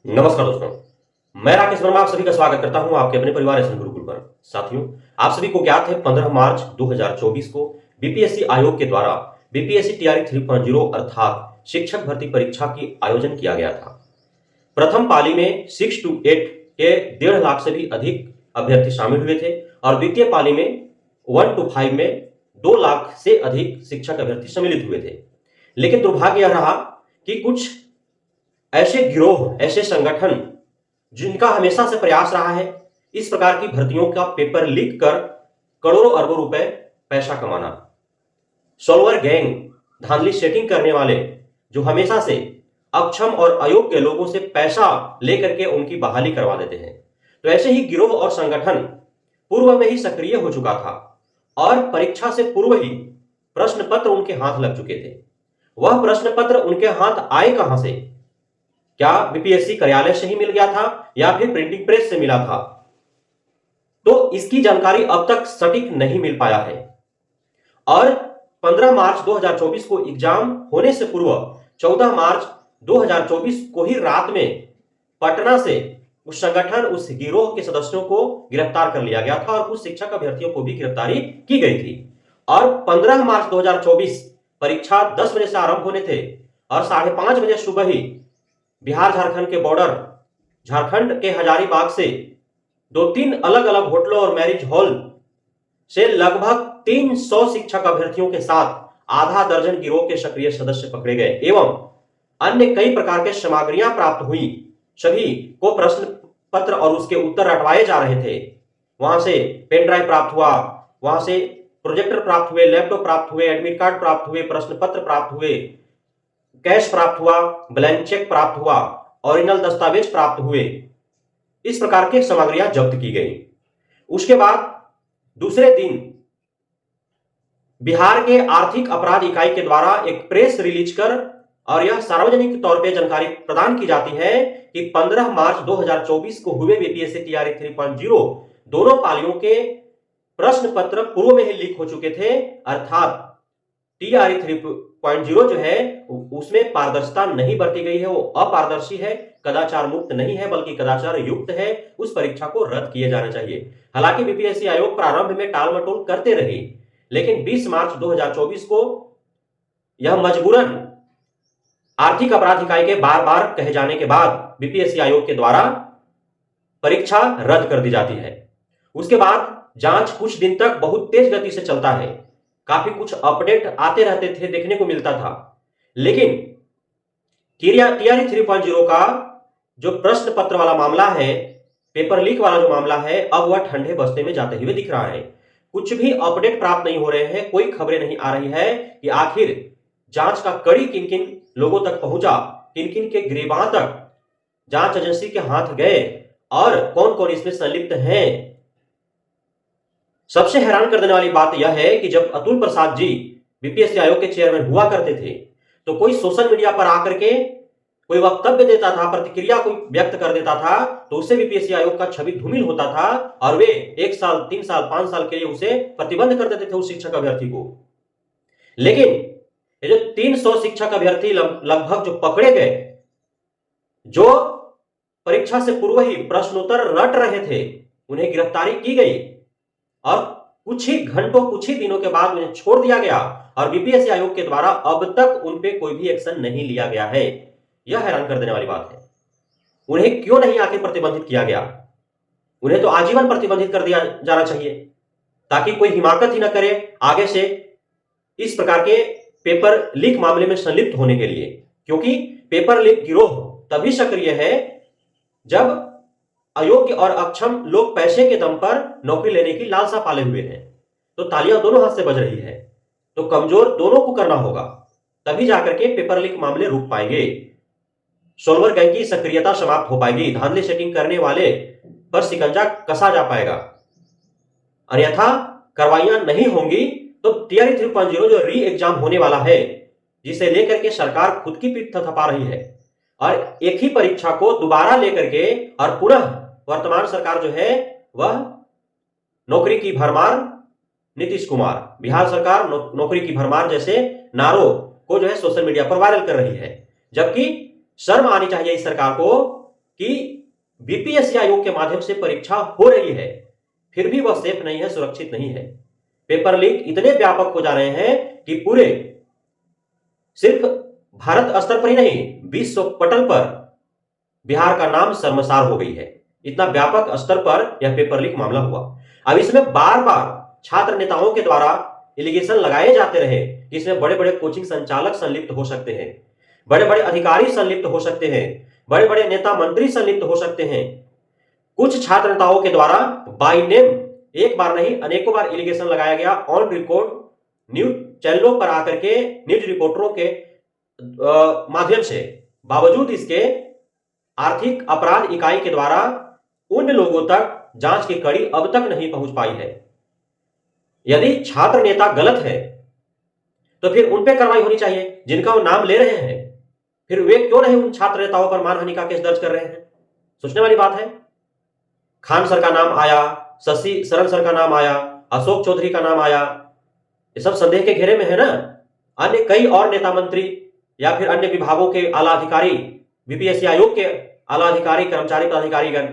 नमस्कार दोस्तों, मैं राकेश वर्मा आप सभी का स्वागत करता हूं आपके अपने परिवार एसएन गुरुकुल पर। साथियों, आप सभी को ज्ञात है 15 मार्च 2024 को बीपीएससी आयोग के द्वारा बीपीएससी टीआरई 3.0 अर्थात शिक्षक भर्ती परीक्षा की आयोजन किया गया था। प्रथम पाली में 6 to 8 के 1.5 लाख से भी अधिक अभ्यर्थी शामिल हुए थे और द्वितीय पाली में 1 to 5 में 2 लाख से अधिक शिक्षक अभ्यर्थी सम्मिलित हुए थे। लेकिन दुर्भाग्य यह रहा कि कुछ ऐसे गिरोह, ऐसे संगठन जिनका हमेशा से प्रयास रहा है इस प्रकार की भर्तियों का पेपर लीक कर करोड़ों अरबों रुपए पैसा कमाना। सॉल्वर गैंग, धांधली सेटिंग करने वाले जो हमेशा से अक्षम और अयोग्य लोगों से पैसा लेकर के उनकी बहाली करवा देते हैं। तो ऐसे ही गिरोह और संगठन पूर्व में ही सक्रिय हो चुका था और परीक्षा से पूर्व ही प्रश्न पत्र उनके हाथ लग चुके थे। वह प्रश्न पत्र उनके हाथ आए कहां से? क्या बीपीएससी कार्यालय से ही मिल गया था या फिर प्रिंटिंग प्रेस से मिला था? तो इसकी जानकारी अब तक सटीक नहीं मिल पाया है और 15 मार्च 2024 को एग्जाम होने से पूर्व 14 मार्च 2024 को ही रात में पटना से उस संगठन, उस गिरोह के सदस्यों को गिरफ्तार कर लिया गया था और कुछ शिक्षक अभ्यर्थियों को भी गिरफ्तारी की गई थी। और 15 मार्च 2024 परीक्षा 10 बजे से आरंभ होने थे और 5:30 बजे सुबह ही बिहार झारखंड के बॉर्डर, झारखंड के हजारीबाग से 2-3 अलग अलग होटलों और मैरिज हॉल से लगभग 300 शिक्षक अभ्यर्थियों के साथ आधा दर्जन गिरोह के सक्रिय सदस्य पकड़े गए एवं अन्य कई प्रकार के सामग्रियां प्राप्त हुई। सभी को प्रश्न पत्र और उसके उत्तर रटवाए जा रहे थे। वहां से पेन ड्राइव प्राप्त हुआ, वहां से प्रोजेक्टर प्राप्त हुए, लैपटॉप प्राप्त हुए, एडमिट कार्ड प्राप्त हुए, प्रश्न पत्र प्राप्त हुए, कैश प्राप्त हुआ, ब्लैंक चेक प्राप्त हुआ, ओरिजिनल दस्तावेज प्राप्त हुए। इस प्रकार के सामग्रियां जब्त की गई। उसके बाद दूसरे दिन बिहार के आर्थिक अपराध इकाई के द्वारा एक प्रेस रिलीज कर और यह सार्वजनिक तौर पर जानकारी प्रदान की जाती है कि 15 मार्च 2024 को हुए बीपीएससी टीआरई 3.0 दोनों पालियों के प्रश्न पत्र पूर्व में ही लीक हो चुके थे। अर्थात टीआरई 3.0 जो है उसमें पारदर्शिता नहीं बरती गई है, वो अपारदर्शी है, कदाचार मुक्त नहीं है बल्कि कदाचार युक्त है। उस परीक्षा को रद्द किए जाना चाहिए। हालांकि बीपीएससी आयोग प्रारंभ में टाल मटोल करते रहे, लेकिन 20 मार्च 2024 को यह मजबूरन आर्थिक अपराध इकाई के बार बार कहे जाने के बाद बीपीएससी आयोग के द्वारा परीक्षा रद्द कर दी जाती है। उसके बाद जांच कुछ दिन तक बहुत तेज गति से चलता है, काफी कुछ अपडेट आते रहते थे, देखने को मिलता था। लेकिन टीआरई 3.0 का जो प्रश्न पत्र वाला मामला है, पेपर लीक वाला जो मामला है, अब वह ठंडे बस्ते में जाते हुए दिख रहा है। कुछ भी अपडेट प्राप्त नहीं हो रहे हैं, कोई खबरें नहीं आ रही है कि आखिर जांच का कड़ी किन किन लोगों तक पहुंचा, किन किन के गिरेबान तक जांच एजेंसी के हाथ गए और कौन कौन इसमें संलिप्त हैं। सबसे हैरान कर देने वाली बात यह है कि जब अतुल प्रसाद जी बीपीएससी आयोग के चेयरमैन हुआ करते थे तो कोई सोशल मीडिया पर आकर के कोई वक्तव्य देता था, प्रतिक्रिया कोई व्यक्त कर देता था तो उससे बीपीएससी आयोग का छवि धूमिल होता था और वे 1 साल, 3 साल, 5 साल के लिए उसे प्रतिबंध कर देते थे उस शिक्षक अभ्यर्थी को। लेकिन ये जो 300 शिक्षक अभ्यर्थी लगभग जो पकड़े गए, जो परीक्षा से पूर्व ही प्रश्नोत्तर रट रहे थे, उन्हें गिरफ्तारी की गई और कुछ ही घंटों, कुछ ही दिनों के बाद उन्हें छोड़ दिया गया और बीपीएससी आयोग के द्वारा अब तक उन पे कोई भी एक्शन नहीं लिया गया है। यह हैरान कर देने वाली बात है। उन्हें क्यों नहीं आखिर प्रतिबंधित किया गया? उन्हें तो आजीवन प्रतिबंधित कर दिया जाना चाहिए ताकि कोई हिमाकत ही न करे आगे से इस प्रकार के पेपर लीक मामले में संलिप्त होने के लिए। क्योंकि पेपर लीक गिरोह तभी सक्रिय है जब अयोग्य और अक्षम लोग पैसे के दम पर नौकरी लेने की लालसा पाले हुए हैं। तो तालियां दोनों हाथ से बज रही है, तो कमजोर दोनों को करना होगा, तभी जाकर के पेपर लीक मामले रुक पाएंगे, सॉल्वर गैंग की सक्रियता समाप्त हो पाएगी, धांधली सेटिंग करने वाले पर शिकंजा कसा जा पाएगा। अन्यथा कार्रवाइयां नहीं होंगी तो टीआरई 3.0 जो री एग्जाम होने वाला है, जिसे लेकर के सरकार खुद की पीठ थपथपा रही है और एक ही परीक्षा को दोबारा लेकर के और पुनः वर्तमान सरकार जो है वह नौकरी की भरमार, नीतीश कुमार, बिहार सरकार नौकरी की भरमार जैसे नारों को जो है सोशल मीडिया पर वायरल कर रही है। जबकि शर्म आनी चाहिए इस सरकार को कि बीपीएससी आयोग के माध्यम से परीक्षा हो रही है, फिर भी वह सेफ नहीं है, सुरक्षित नहीं है। पेपर लीक इतने व्यापक हो जा रहे हैं कि पूरे सिर्फ भारत स्तर पर ही नहीं, विश्व पटल पर बिहार का नाम शर्मसार हो गई है। इतना व्यापक स्तर पर यह पेपर लीक मामला हुआ। अब इसमें बार बार छात्र नेताओं के द्वारा एलिगेशन लगाए जाते रहे कि इसमें बड़े बड़े कोचिंग संचालक संलिप्त हो सकते हैं, बड़े बड़े अधिकारी संलिप्त हो सकते हैं, बड़े बड़े नेता मंत्री संलिप्त हो सकते हैं। कुछ छात्र नेताओं के द्वारा बाय नेम एक बार नहीं अनेकों बार एलिगेशन लगाया गया, ऑन रिकॉर्ड न्यूज चैनलों पर आकर के न्यूज रिपोर्टरों के माध्यम से। बावजूद इसके आर्थिक अपराध इकाई के द्वारा उन लोगों तक जांच की कड़ी अब तक नहीं पहुंच पाई है। यदि छात्र नेता गलत है तो फिर उन पे कार्रवाई होनी चाहिए जिनका वो नाम ले रहे हैं। फिर वे क्यों नहीं उन छात्र नेताओं पर मानहानि का केस दर्ज कर रहे हैं? सोचने वाली बात है। खान सर का नाम आया, शशि शरण सर का नाम आया, अशोक चौधरी का नाम आया, ये सब संदेह के घेरे में है ना। अन्य कई और नेता मंत्री या फिर अन्य विभागों के आला अधिकारी, बीपीएससी आयोग के आला अधिकारी, कर्मचारी पदाधिकारीगण,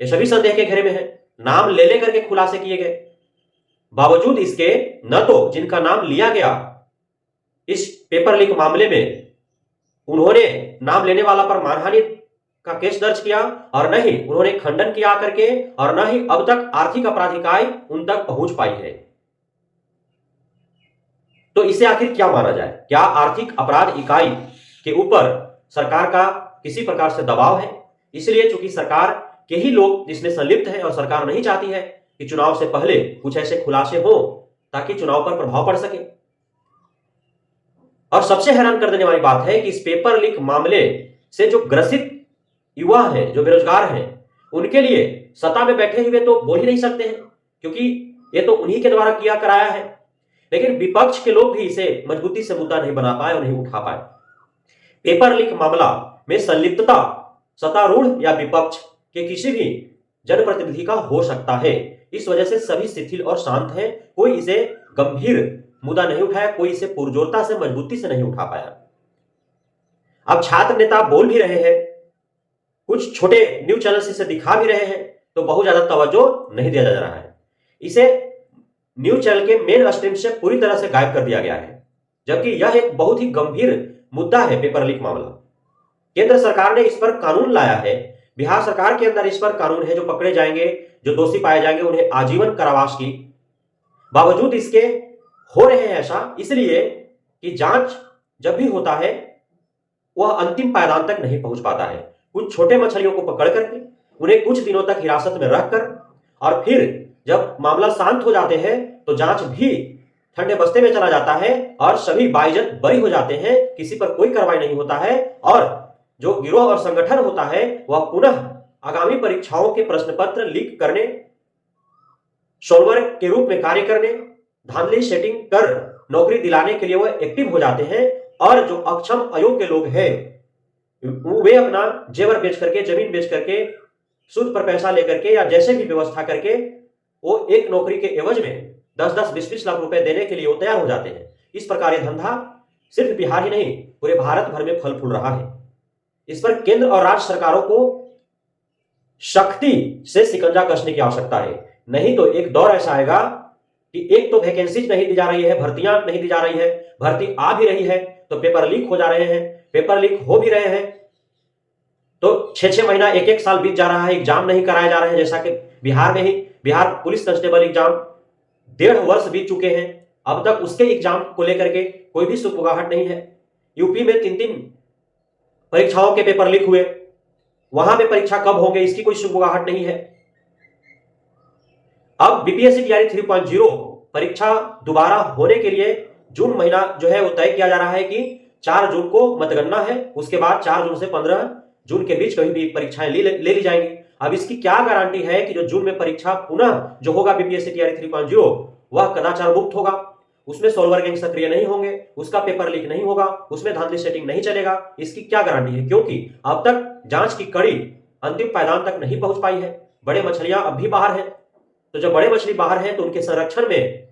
ये सभी संदेह के घेरे में है। नाम ले लेकर के खुलासे किए गए। बावजूद इसके न तो जिनका नाम लिया गया इस पेपर लीक मामले में उन्होंने नाम लेने वाला पर मानहानि का केस दर्ज किया, और न ही उन्होंने खंडन किया करके, और न ही अब तक आर्थिक अपराध इकाई उन तक पहुंच पाई है। तो इसे आखिर क्या माना जाए? क्या आर्थिक अपराध इकाई के ऊपर सरकार का किसी प्रकार से दबाव है? इसलिए चूंकि सरकार के ही लोग जिसमें संलिप्त है और सरकार नहीं चाहती है कि चुनाव से पहले कुछ ऐसे खुलासे हो ताकि चुनाव पर प्रभाव पड़ सके। और सबसे हैरान कर देने वाली बात है कि इस पेपर लीक मामले से जो ग्रसित युवा हैं, जो बेरोजगार हैं, उनके लिए सत्ता में बैठे हुए तो बोल ही नहीं सकते हैं, क्योंकि ये तो उन्हीं के द्वारा किया कराया है। लेकिन विपक्ष के लोग भी इसे मजबूती से मुद्दा नहीं बना पाए और नहीं उठा पाए। पेपर लीक मामला में संलिप्तता सत्तारूढ़ या विपक्ष के किसी भी जनप्रतिनिधि का हो सकता है। इस वजह से सभी शिथिल और शांत हैं। कोई इसे गंभीर मुद्दा नहीं उठाया, कोई इसे पुरजोरता से मजबूती से नहीं उठा पाया। अब छात्र नेता बोल भी रहे हैं, कुछ छोटे न्यूज चैनल इसे दिखा भी रहे हैं, तो बहुत ज्यादा तवज्जो नहीं दिया जा रहा है। इसे न्यूज चैनल के मेन स्ट्रीम से पूरी तरह से गायब कर दिया गया है, जबकि यह एक बहुत ही गंभीर मुद्दा है। पेपर लीक मामला केंद्र सरकार ने इस पर कानून लाया है। बिहार सरकार के अंदर इस पर कानून है, जो पकड़े जाएंगे, जो दोषी पाए जाएंगे, उन्हें आजीवन कारावास की। बावजूद इसके हो रहे हैं ऐसा इसलिए कि जांच जब भी होता है वह अंतिम पायदान तक नहीं पहुंच पाता है। कुछ छोटे मछलियों को पकड़ करके उन्हें कुछ दिनों तक हिरासत में रखकर, और फिर जब मामला शांत हो जाते हैं तो जांच भी ठंडे बस्ते में चला जाता है और सभी बाइज्जत बरी हो जाते हैं। किसी पर कोई कार्रवाई नहीं होता है, और जो गिरोह और संगठन होता है वह पुनः आगामी परीक्षाओं के प्रश्न पत्र लीक करने, सोल्वर के रूप में कार्य करने, धांधली सेटिंग कर नौकरी दिलाने के लिए वह एक्टिव हो जाते हैं। और जो अक्षम अयोग्य लोग हैं वे अपना जेवर बेच करके, जमीन बेच करके, सूद पर पैसा लेकर के या जैसे भी व्यवस्था करके वो एक नौकरी के एवज में 10-10, 20-20 लाख रुपए देने के लिए वो तैयार हो जाते हैं। इस प्रकार यह धंधा सिर्फ बिहार ही नहीं पूरे भारत भर में फल फूल रहा है। इस पर केंद्र और राज्य सरकारों को सख्ती से शिकंजा कसने की आवश्यकता है। नहीं तो एक दौर ऐसा आएगा कि एक तो वैकेंसीज नहीं दी जा रही है, भर्तियां नहीं दी जा रही है, भर्ती आ भी रही है तो पेपर लीक हो जा रहे हैं, पेपर लीक हो भी रहे हैं तो 6-6 महीना, 1-1 साल बीत जा रहा है, एग्जाम नहीं कराए जा रहे हैं। जैसा कि बिहार में ही बिहार पुलिस कांस्टेबल एग्जाम 1.5 वर्ष बीत चुके हैं, अब तक उसके एग्जाम को लेकर के कोई भी सुगबुगाहट नहीं है। यूपी में 3-3 परीक्षाओं के पेपर लीक हुए, वहां पे परीक्षा कब होंगे इसकी कोई सुगबुगाहट नहीं है। अब बीपीएससी टीआरई 3.0 परीक्षा दोबारा होने के लिए जून महीना जो है वो तय किया जा रहा है कि 4 जून को मतगणना है, उसके बाद 4 जून से 15 जून के बीच कभी भी परीक्षाएं ले ली जाएंगी। अब इसकी क्या गारंटी है कि जो जून में परीक्षा पुनः जो होगा बीपीएससी टीआरई 3.0 वह कदाचार मुक्त होगा, उसमें सोल्वर गैंग सक्रिय नहीं होंगे, उसका पेपर लीक नहीं होगा, उसमें धांधली सेटिंग नहीं चलेगा। इसकी क्या गारंटी है? क्योंकि अब तक जांच की कड़ी अंतिम पायदान तक नहीं पहुंच पाई है। बड़े मछलियां अब भी बाहर हैं, तो जब बड़े मछली बाहर हैं तो उनके संरक्षण में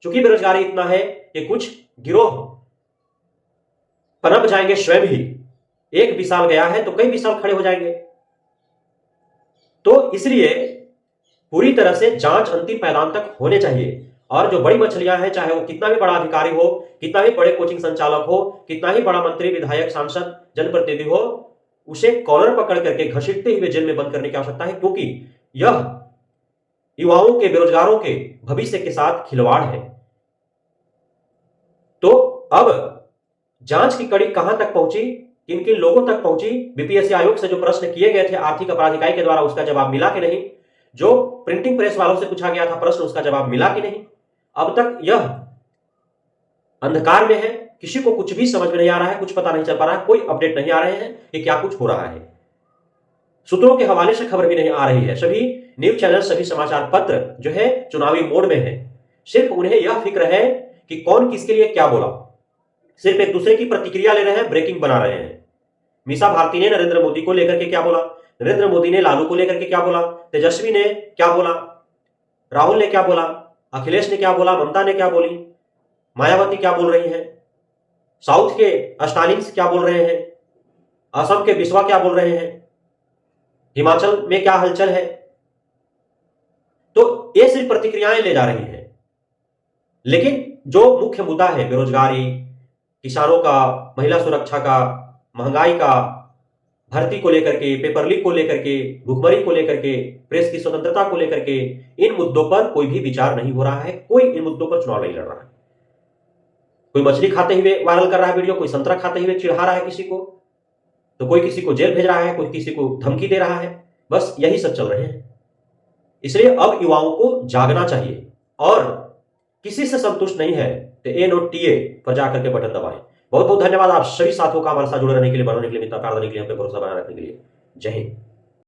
चूंकि बेरोजगारी इतना है कि कुछ गिरोह पनप जाएंगे स्वयं ही। एक विशाल गया है तो कई विशाल खड़े हो जाएंगे। तो इसलिए पूरी तरह से जांच अंतिम पायदान तक होने चाहिए और जो बड़ी मछलियां हैं, चाहे वो कितना भी बड़ा अधिकारी हो, कितना भी बड़े कोचिंग संचालक हो, कितना ही बड़ा मंत्री, विधायक, सांसद, जनप्रतिनिधि हो, उसे कॉलर पकड़ करके घसीटते हुए जेल में बंद करने की आवश्यकता है, क्योंकि यह युवाओं के, बेरोजगारों के भविष्य के साथ खिलवाड़ है। तो अब जांच की कड़ी कहां तक पहुंची, किन किन लोगों तक पहुंची, बीपीएससी आयोग से जो प्रश्न किए गए थे आर्थिक अपराध इकाई के द्वारा, उसका जवाब मिला कि नहीं, जो प्रिंटिंग प्रेस वालों से पूछा गया था प्रश्न, उसका जवाब मिला कि नहीं। अब तक यह अंधकार में है, किसी को कुछ भी समझ में नहीं आ रहा है, कुछ पता नहीं चल पा रहा है, कोई अपडेट नहीं आ रहे हैं कि क्या कुछ हो रहा है। सूत्रों के हवाले से खबर भी नहीं आ रही है। सभी न्यूज चैनल, सभी समाचार पत्र जो है चुनावी मोड में है। सिर्फ उन्हें यह फिक्र है कि कौन किसके लिए क्या बोला, सिर्फ एक दूसरे की प्रतिक्रिया ले रहे हैं, ब्रेकिंग बना रहे हैं। मीसा भारती ने नरेंद्र मोदी को लेकर के क्या बोला, नरेंद्र मोदी ने लालू को लेकर के क्या बोला, तेजस्वी ने क्या बोला, राहुल ने क्या बोला, अखिलेश ने क्या बोला, ममता ने क्या बोली, मायावती क्या बोल रही है, साउथ के स्टालिन क्या बोल रहे हैं, असम के बिस्वा क्या बोल रहे हैं, हिमाचल में क्या हलचल है। तो ये सिर्फ प्रतिक्रियाएं ले जा रही हैं, लेकिन जो मुख्य मुद्दा है, बेरोजगारी, किसानों का, महिला सुरक्षा का, महंगाई का, भर्ती को लेकर के, पेपर लीक को लेकर के, भुखमरी को लेकर के, प्रेस की स्वतंत्रता को लेकर के, इन मुद्दों पर कोई भी विचार नहीं हो रहा है। कोई इन मुद्दों पर चुनाव नहीं लड़ रहा है। कोई मछली खाते हुए वायरल कर रहा है वीडियो, कोई संतरा खाते हुए चिढ़ा रहा है किसी को, तो कोई किसी को जेल भेज रहा है, कोई किसी को धमकी दे रहा है। बस यही सब चल रहे हैं। इसलिए अब युवाओं को जागना चाहिए और किसी से संतुष्ट नहीं है तो A-Note-TA पर जाकर के बटन दबाएं। बहुत बहुत धन्यवाद आप सभी साथियों का हमारे साथ जुड़े रहने के लिए, बढ़ने के लिए, मित्रता प्यार देने के लिए, हम पे भरोसा बनाए रखने के लिए। जय हिंद।